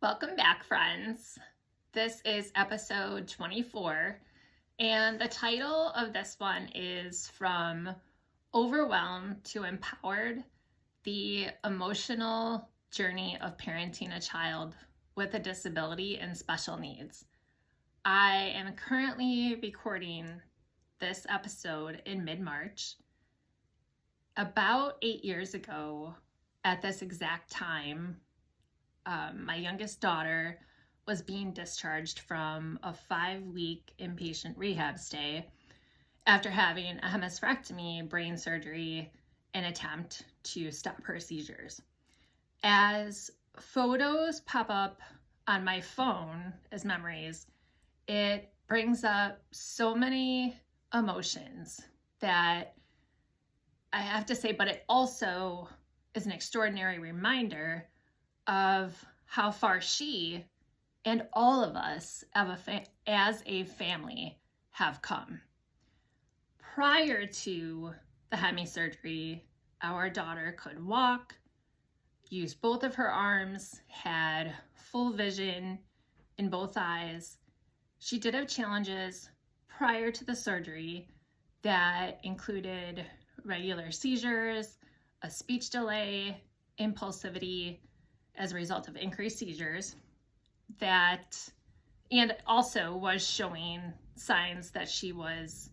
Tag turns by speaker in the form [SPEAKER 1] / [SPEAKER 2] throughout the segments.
[SPEAKER 1] Welcome back, friends. This is episode 24, and the title of this one is From Overwhelmed to Empowered: The Emotional Journey of Parenting a Child with a Disability and Special Needs. I am currently recording this episode in mid-March. About 8 years ago, at this exact time, my youngest daughter was being discharged from a 5-week inpatient rehab stay after having a hemispherectomy brain surgery in an attempt to stop her seizures. As photos pop up on my phone as memories, it brings up so many emotions that I have to say, but it also is an extraordinary reminder of how far she and all of us as a family have come. Prior to the hemi surgery, our daughter could walk, use both of her arms, had full vision in both eyes. She did have challenges prior to the surgery that included regular seizures, a speech delay, impulsivity as a result of increased seizures, and also was showing signs that she was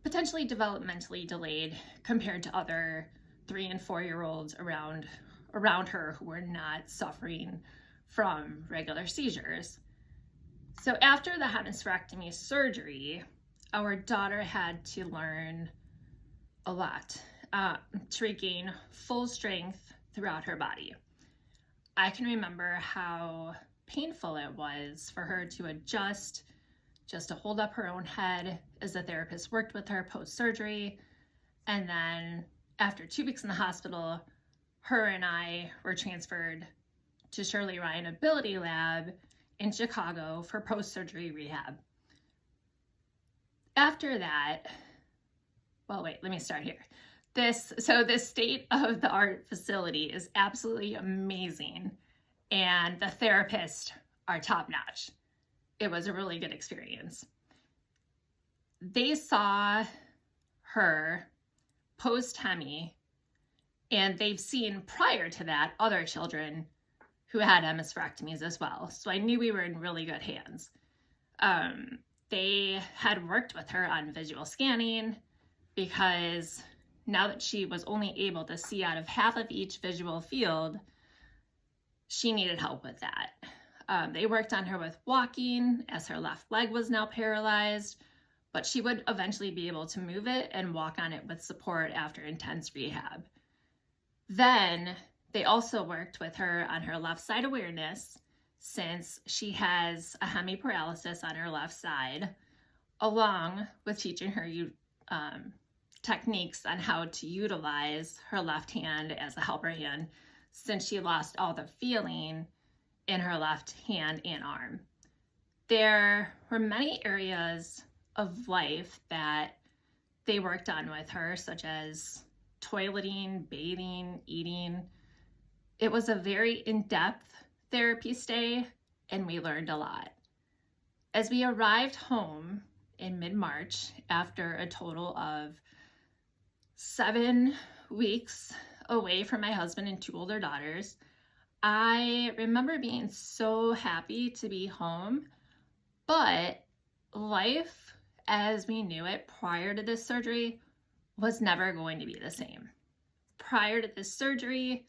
[SPEAKER 1] potentially developmentally delayed compared to other 3 and 4-year-olds around her who were not suffering from regular seizures. So after the hemispherectomy surgery, our daughter had to learn a lot to regain full strength throughout her body. I can remember how painful it was for her to adjust, just to hold up her own head as the therapist worked with her post-surgery. And then after 2 weeks in the hospital, her and I were transferred to Shirley Ryan Ability Lab in Chicago for post-surgery rehab. After that, let me start here. This state-of-the-art facility is absolutely amazing, and the therapists are top-notch. It was a really good experience. They saw her post-hemi, and they've seen prior to that other children who had hemispherectomies as well. So I knew we were in really good hands. They had worked with her on visual scanning because now that she was only able to see out of half of each visual field, she needed help with that. They worked on her with walking as her left leg was now paralyzed, but she would eventually be able to move it and walk on it with support after intense rehab. Then they also worked with her on her left side awareness, since she has a hemiparesis on her left side, along with teaching her techniques on how to utilize her left hand as a helper hand, since she lost all the feeling in her left hand and arm. There were many areas of life that they worked on with her, such as toileting, bathing, eating. It was a very in-depth therapy stay, and we learned a lot. As we arrived home in mid-March, after a total of 7 weeks away from my husband and 2 older daughters, I remember being so happy to be home, but life as we knew it prior to this surgery was never going to be the same. Prior to this surgery,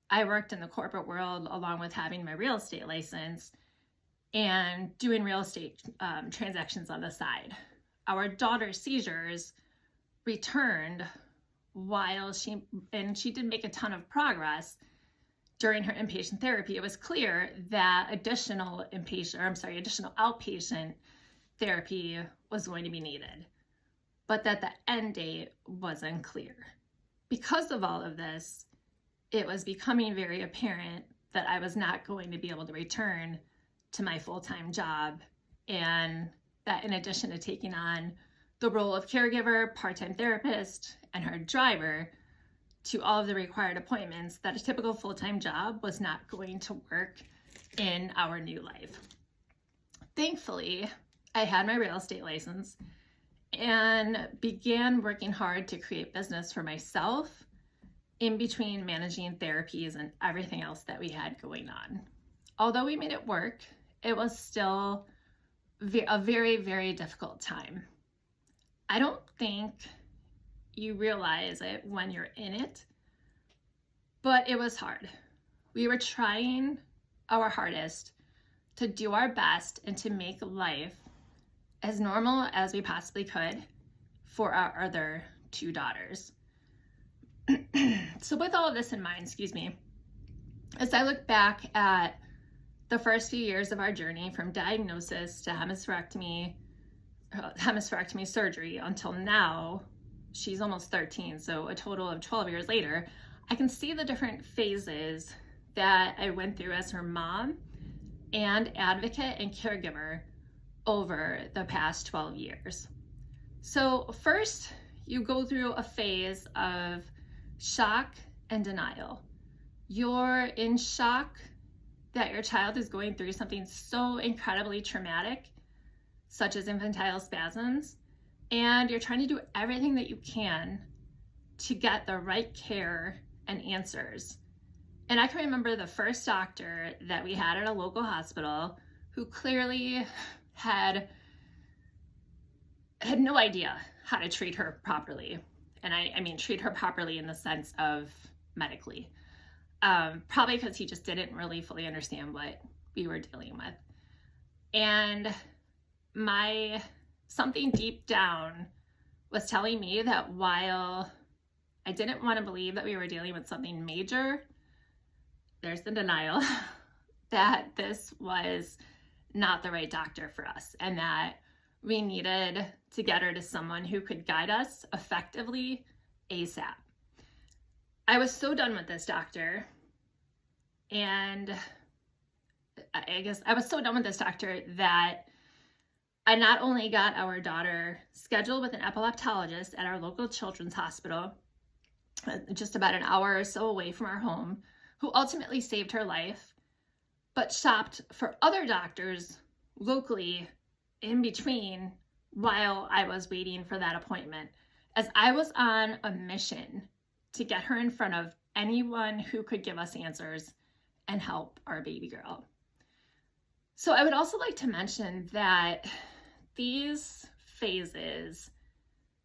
[SPEAKER 1] I worked in the corporate world along with having my real estate license and doing real estate transactions on the side. Our daughter's seizures returned while she did make a ton of progress during her inpatient therapy. It was clear that additional outpatient therapy was going to be needed, but that the end date was unclear. Because of all of this, it was becoming very apparent that I was not going to be able to return to my full-time job, and that in addition to taking on the role of caregiver, part-time therapist, and her driver to all of the required appointments, that a typical full-time job was not going to work in our new life. Thankfully, I had my real estate license and began working hard to create business for myself in between managing therapies and everything else that we had going on. Although we made it work, it was still a very, very difficult time. I don't think you realize it when you're in it, but it was hard. We were trying our hardest to do our best and to make life as normal as we possibly could for our other two daughters. So with all of this in mind, as I look back at the first few years of our journey from diagnosis to hemispherectomy surgery until now, she's almost 13, so a total of 12 years later, I can see the different phases that I went through as her mom and advocate and caregiver over the past 12 years. So first, you go through a phase of shock and denial. You're in shock that your child is going through something so incredibly traumatic, such as infantile spasms, and you're trying to do everything that you can to get the right care and answers. And I can remember the first doctor that we had at a local hospital who clearly had no idea how to treat her properly. And I mean treat her properly in the sense of medically. Probably because he just didn't really fully understand what we were dealing with. And something deep down was telling me that while I didn't want to believe that we were dealing with something major, there's the denial, that this was not the right doctor for us and that we needed to get her to someone who could guide us effectively ASAP. I was so done with this doctor, and I guess I was so done with this doctor that I not only got our daughter scheduled with an epileptologist at our local children's hospital, just about an hour or so away from our home, who ultimately saved her life, but shopped for other doctors locally in between while I was waiting for that appointment, as I was on a mission to get her in front of anyone who could give us answers and help our baby girl. So I would also like to mention that these phases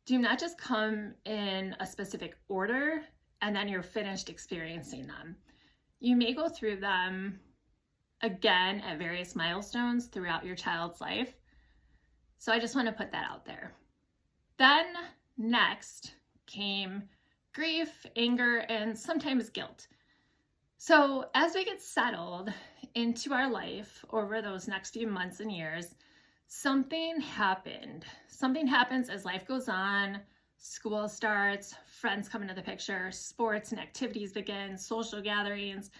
[SPEAKER 1] do not just come in a specific order and then you're finished experiencing them. You may go through them again at various milestones throughout your child's life. So I just want to put that out there. Then next came grief, anger, and sometimes guilt. So as we get settled into our life over those next few months and years, something happened. Something happens as life goes on, school starts, friends come into the picture, sports and activities begin, social gatherings.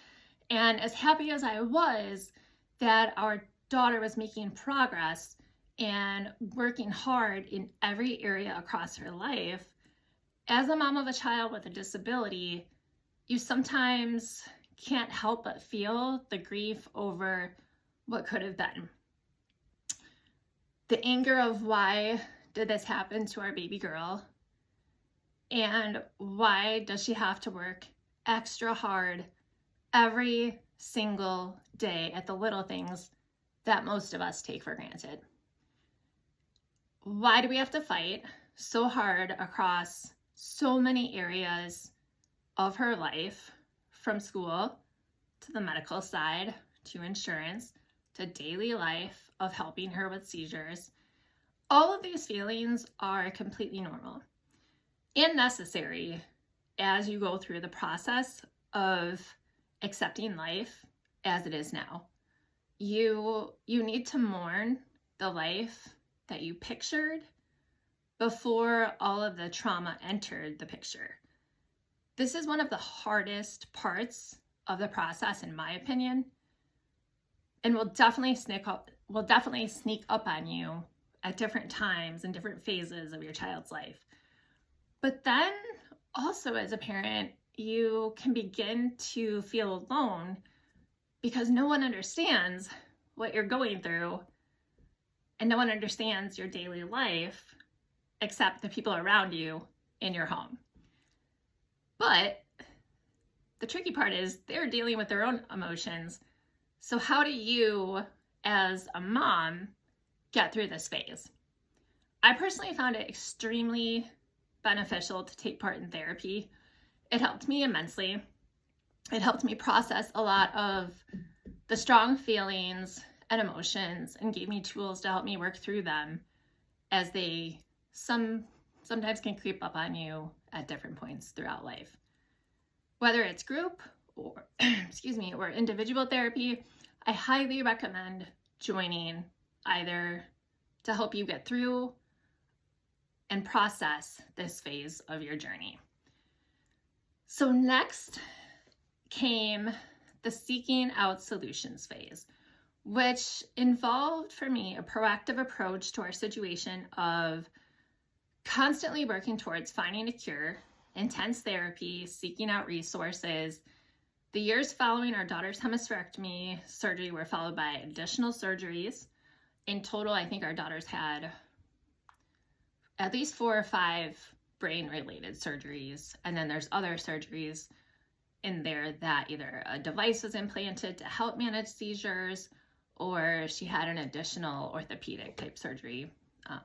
[SPEAKER 1] And as happy as I was that our daughter was making progress and working hard in every area across her life, as a mom of a child with a disability, you sometimes can't help but feel the grief over what could have been. The anger of why did this happen to our baby girl? And why does she have to work extra hard every single day at the little things that most of us take for granted? Why do we have to fight so hard across so many areas of her life, from school to the medical side, to insurance, to daily life of helping her with seizures? All of these feelings are completely normal and necessary as you go through the process of accepting life as it is now. You need to mourn the life that you pictured before all of the trauma entered the picture. This is one of the hardest parts of the process, in my opinion, and will definitely sneak up on you at different times and different phases of your child's life. But then also as a parent, you can begin to feel alone because no one understands what you're going through, and no one understands your daily life except the people around you in your home. But the tricky part is they're dealing with their own emotions. So how do you, as a mom, get through this phase? I personally found it extremely beneficial to take part in therapy. It helped me immensely. It helped me process a lot of the strong feelings and emotions and gave me tools to help me work through them, as they sometimes can creep up on you at different points throughout life. Whether it's group or or individual therapy, I highly recommend joining, either to help you get through and process this phase of your journey. So next came the seeking out solutions phase, which involved for me a proactive approach to our situation of constantly working towards finding a cure, intense therapy, seeking out resources. The years following our daughter's hemispherectomy surgery were followed by additional surgeries. In total, I think our daughters had at least 4 or 5 brain-related surgeries, and then there's other surgeries in there that either a device was implanted to help manage seizures, or she had an additional orthopedic type surgery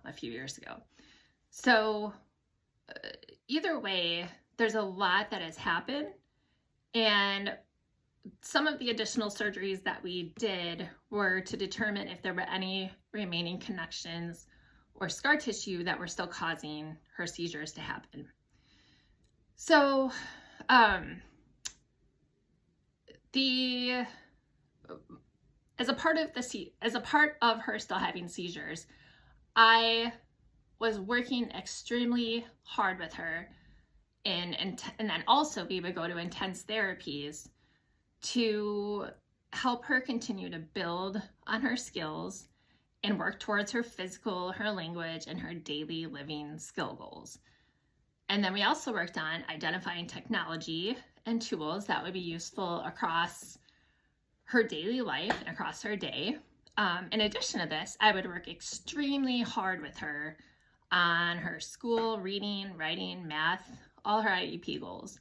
[SPEAKER 1] a few years ago. So either way, there's a lot that has happened, and some of the additional surgeries that we did were to determine if there were any remaining connections or scar tissue that were still causing her seizures to happen. So as a part of her still having seizures, I was working extremely hard with her, and then also we would go to intense therapies to help her continue to build on her skills and work towards her physical, her language, and her daily living skill goals. And then we also worked on identifying technology and tools that would be useful across her daily life and across her day. In addition to this, I would work extremely hard with her on her school, reading, writing, math, all her IEP goals.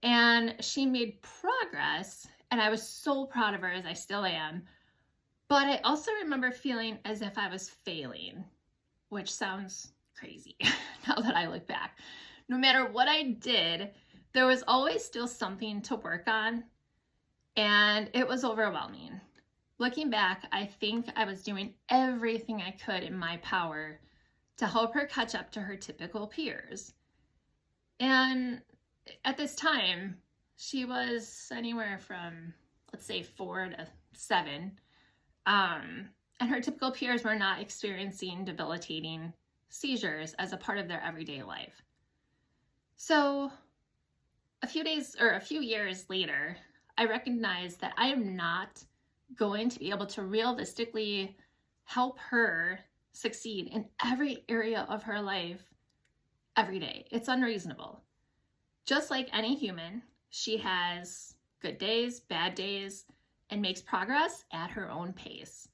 [SPEAKER 1] And she made progress, and I was so proud of her, as I still am. But I also remember feeling as if I was failing, which sounds crazy now that I look back. No matter what I did, there was always still something to work on, and it was overwhelming. Looking back, I think I was doing everything I could in my power to help her catch up to her typical peers. And at this time, she was anywhere from, let's say, 4 to 7. And her typical peers were not experiencing debilitating seizures as a part of their everyday life. So a few years later, I recognized that I am not going to be able to realistically help her succeed in every area of her life every day. It's unreasonable. Just like any human, she has good days, bad days, and makes progress at her own pace.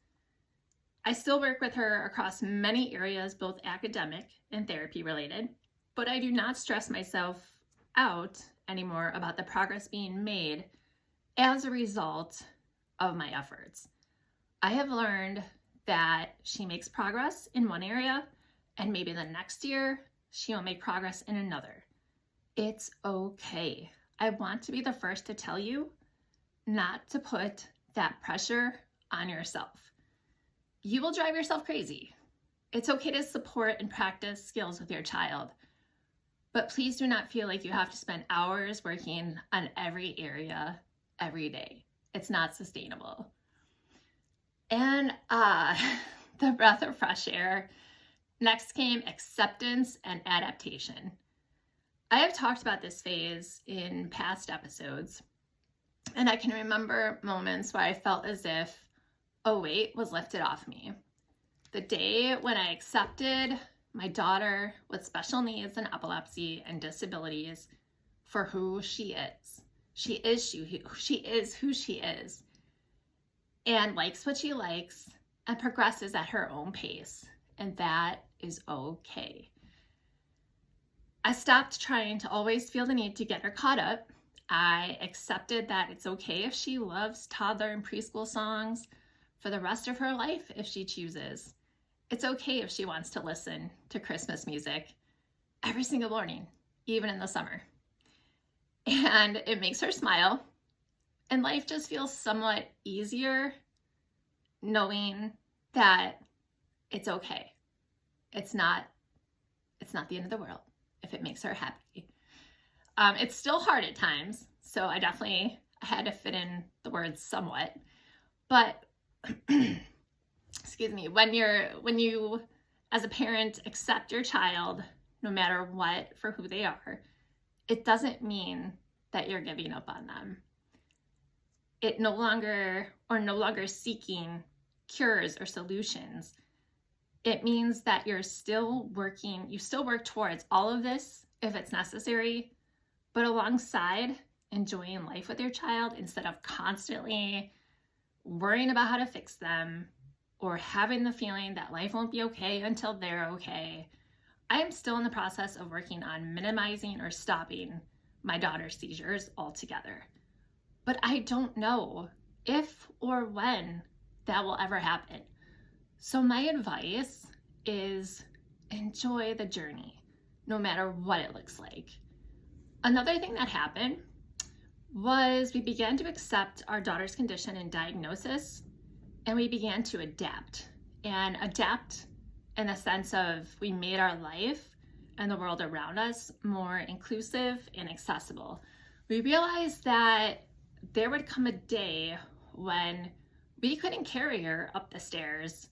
[SPEAKER 1] I still work with her across many areas, both academic and therapy related, but I do not stress myself out anymore about the progress being made as a result of my efforts. I have learned that she makes progress in one area, and maybe the next year she will make progress in another. It's okay. I want to be the first to tell you not to put that pressure on yourself. You will drive yourself crazy. It's okay to support and practice skills with your child, but please do not feel like you have to spend hours working on every area every day. It's not sustainable. And the breath of fresh air. Next came acceptance and adaptation. I have talked about this phase in past episodes, and I can remember moments where I felt as if a weight was lifted off me. The day when I accepted my daughter with special needs and epilepsy and disabilities for who she is. She is who she is. and likes what she likes and progresses at her own pace. And that is okay. I stopped trying to always feel the need to get her caught up. I accepted that it's okay if she loves toddler and preschool songs for the rest of her life if she chooses. It's okay if she wants to listen to Christmas music every single morning, even in the summer. And it makes her smile, and life just feels somewhat easier knowing that it's okay. It's not the end of the world if it makes her happy. It's still hard at times, so I had to fit in the words somewhat. But excuse me, when you as a parent accept your child no matter what for who they are, it doesn't mean that you're giving up on them. It no longer seeking cures or solutions. It means that you still work towards all of this if it's necessary, but alongside enjoying life with your child instead of constantly worrying about how to fix them or having the feeling that life won't be okay until they're okay. I am still in the process of working on minimizing or stopping my daughter's seizures altogether. But I don't know if or when that will ever happen. So my advice is enjoy the journey, no matter what it looks like. Another thing that happened was we began to accept our daughter's condition and diagnosis, and we began to adapt in the sense of we made our life and the world around us more inclusive and accessible. We realized that there would come a day when we couldn't carry her up the stairs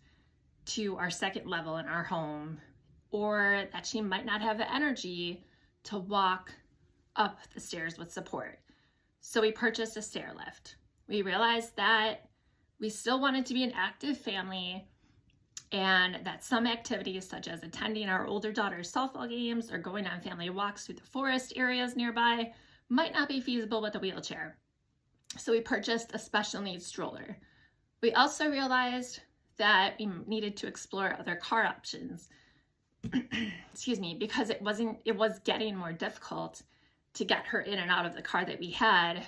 [SPEAKER 1] to our second level in our home, or that she might not have the energy to walk up the stairs with support. So we purchased a stair lift. We realized that we still wanted to be an active family, and that some activities such as attending our older daughter's softball games or going on family walks through the forest areas nearby might not be feasible with a wheelchair. So we purchased a special needs stroller. We also realized that we needed to explore other car options. Excuse me, because it was getting more difficult to get her in and out of the car that we had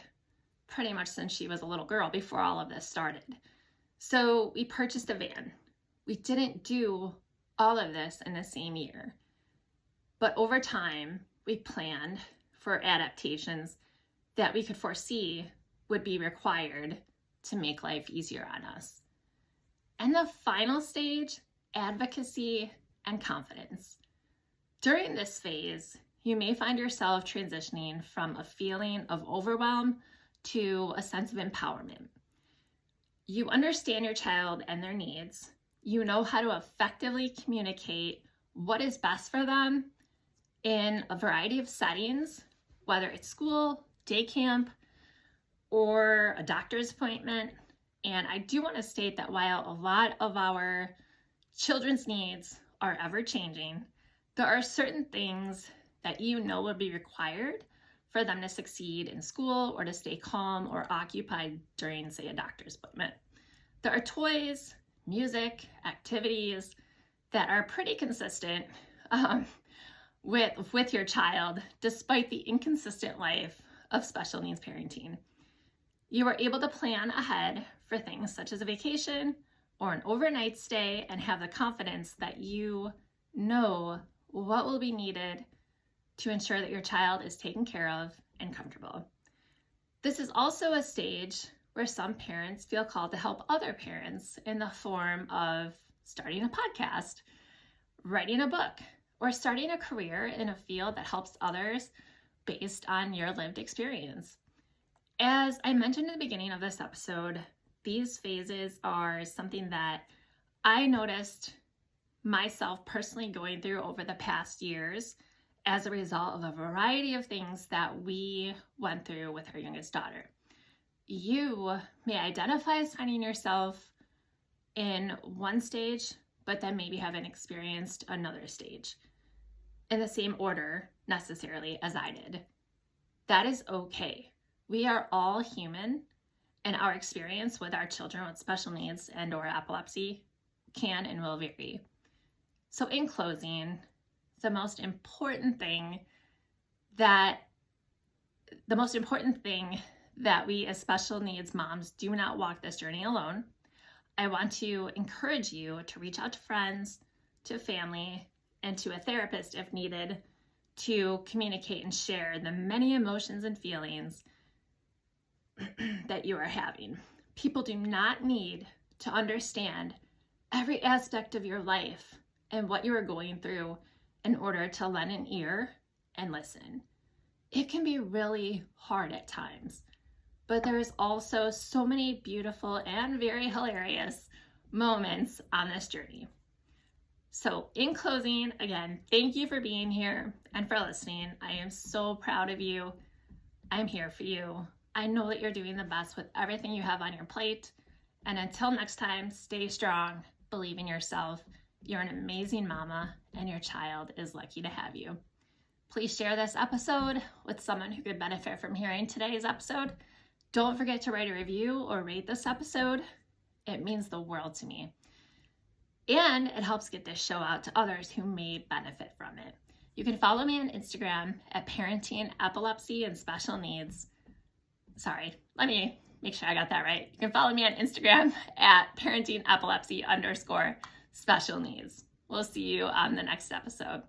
[SPEAKER 1] pretty much since she was a little girl before all of this started. So we purchased a van. We didn't do all of this in the same year, but over time we planned for adaptations that we could foresee would be required to make life easier on us. And the final stage, advocacy and confidence. During this phase, you may find yourself transitioning from a feeling of overwhelm to a sense of empowerment. You understand your child and their needs. You know how to effectively communicate what is best for them in a variety of settings, whether it's school, day camp, or a doctor's appointment. And I do want to state that while a lot of our children's needs are ever changing, there are certain things that you know will be required for them to succeed in school or to stay calm or occupied during, say, a doctor's appointment. There are toys, music, activities that are pretty consistent with your child, despite the inconsistent life of special needs parenting. You are able to plan ahead for things such as a vacation or an overnight stay and have the confidence that you know what will be needed to ensure that your child is taken care of and comfortable. This is also a stage where some parents feel called to help other parents in the form of starting a podcast, writing a book, or starting a career in a field that helps others based on your lived experience. As I mentioned at the beginning of this episode, these phases are something that I noticed myself personally going through over the past years as a result of a variety of things that we went through with our youngest daughter. You may identify as finding yourself in one stage, but then maybe haven't experienced another stage in the same order necessarily as I did. That is okay. We are all human, and our experience with our children with special needs and or epilepsy can and will vary. So in closing, the most important thing that we as special needs moms do not walk this journey alone. I want to encourage you to reach out to friends, to family, and to a therapist if needed to communicate and share the many emotions and feelings that you are having. People do not need to understand every aspect of your life and what you are going through in order to lend an ear and listen. It can be really hard at times, but there's also so many beautiful and very hilarious moments on this journey. So in closing, again, thank you for being here and for listening. I am so proud of you. I'm here for you. I know that you're doing the best with everything you have on your plate. And until next time, stay strong, believe in yourself. You're an amazing mama, and your child is lucky to have you. Please share this episode with someone who could benefit from hearing today's episode. Don't forget to write a review or rate this episode. It means the world to me. And it helps get this show out to others who may benefit from it. You can follow me on Instagram at Parenting Epilepsy and Special Needs. Sorry, let me make sure I got that right. You can follow me on Instagram at Parenting Epilepsy _Special Needs. We'll see you on the next episode.